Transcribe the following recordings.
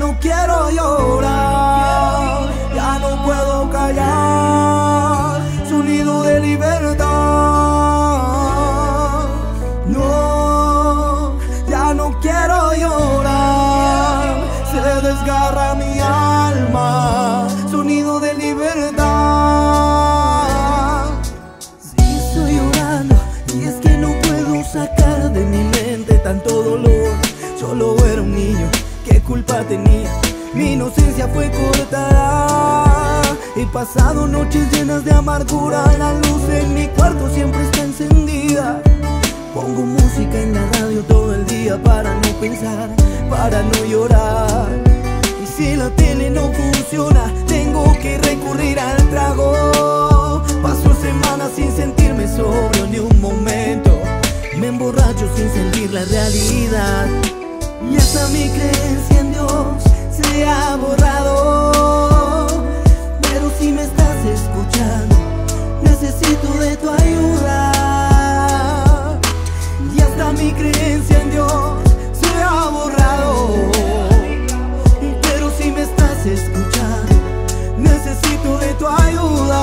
no quiero llorar, ya no puedo callar, sonido de libertad. No, ya no quiero llorar, se desgarra mi alma, sonido de libertad. Sí, estoy llorando y es que no puedo sacar de mi mente tanto dolor. Solo era un niño, ¿qué culpa tenía? Mi inocencia fue cortada. He pasado noches llenas de amargura, la luz en mi cuarto siempre está encendida. Pongo música en la radio todo el día para no pensar, para no llorar. Y si la tele no funciona, tengo que recurrir al trago. Paso semanas sin sentirme sobrio ni un momento, me emborracho sin sentir la realidad. Y hasta mi creencia en Dios se ha borrado. Pero si me estás escuchando, necesito de tu ayuda. Y hasta mi creencia en Dios se ha borrado. Pero si me estás escuchando, necesito de tu ayuda.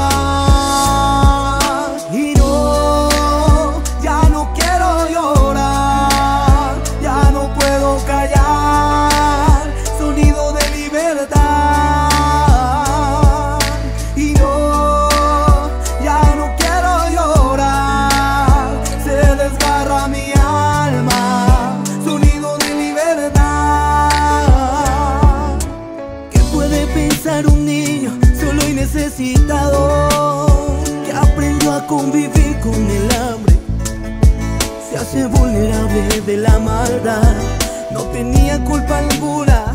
Y no, ya no quiero llorar, ya no puedo callar, sonido de libertad. Y no, ya no quiero llorar, se desgarra mi alma, sonido de libertad. ¿Qué puede pensar un niño solo y necesitado, que aprendió a convivir con el hambre? Se hace vulnerable de la maldad. No tenía culpa alguna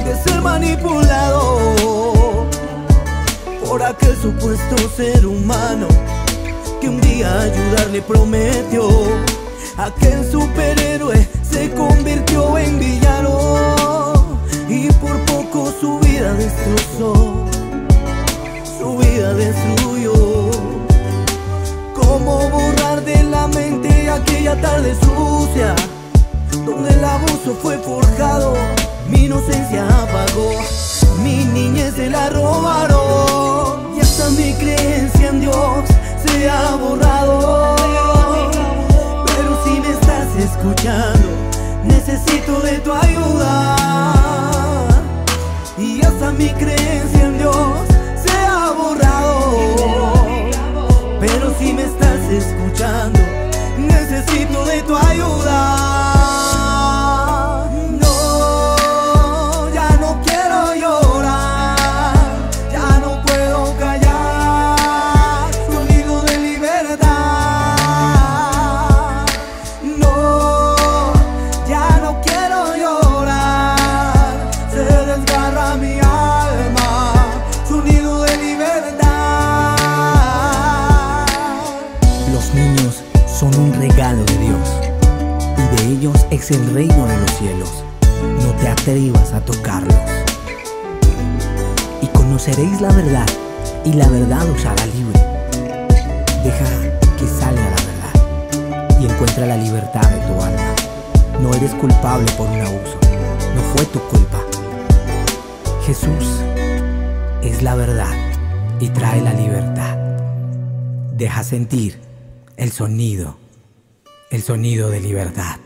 de ser manipulado por aquel supuesto ser humano que un día ayudarle prometió. Aquel superhéroe se convirtió en villano y por poco su vida destrozó, su vida destruyó. ¿Cómo borrar de la mente aquella tarde sucia donde el abuso fue forjado? Mi inocencia apagó, mi niñez se la robaron. Y hasta mi creencia en Dios se ha borrado. Pero si me estás escuchando, necesito de tu ayuda. Y hasta mi creencia en Dios se ha borrado. Pero si me estás escuchando, necesito de tu ayuda. No, ya no quiero llorar, ya no puedo callar, sonido de libertad. No, ya no quiero llorar, se desgarra mi alma, sonido de libertad. Los niños son un regalo de Dios, y de ellos es el reino de los cielos. No te atrevas a tocarlos. Y conoceréis la verdad, y la verdad os hará libre. Deja que salga la verdad, y encuentra la libertad de tu alma. No eres culpable por un abuso, no fue tu culpa. Jesús es la verdad y trae la libertad. Deja sentir el sonido de libertad.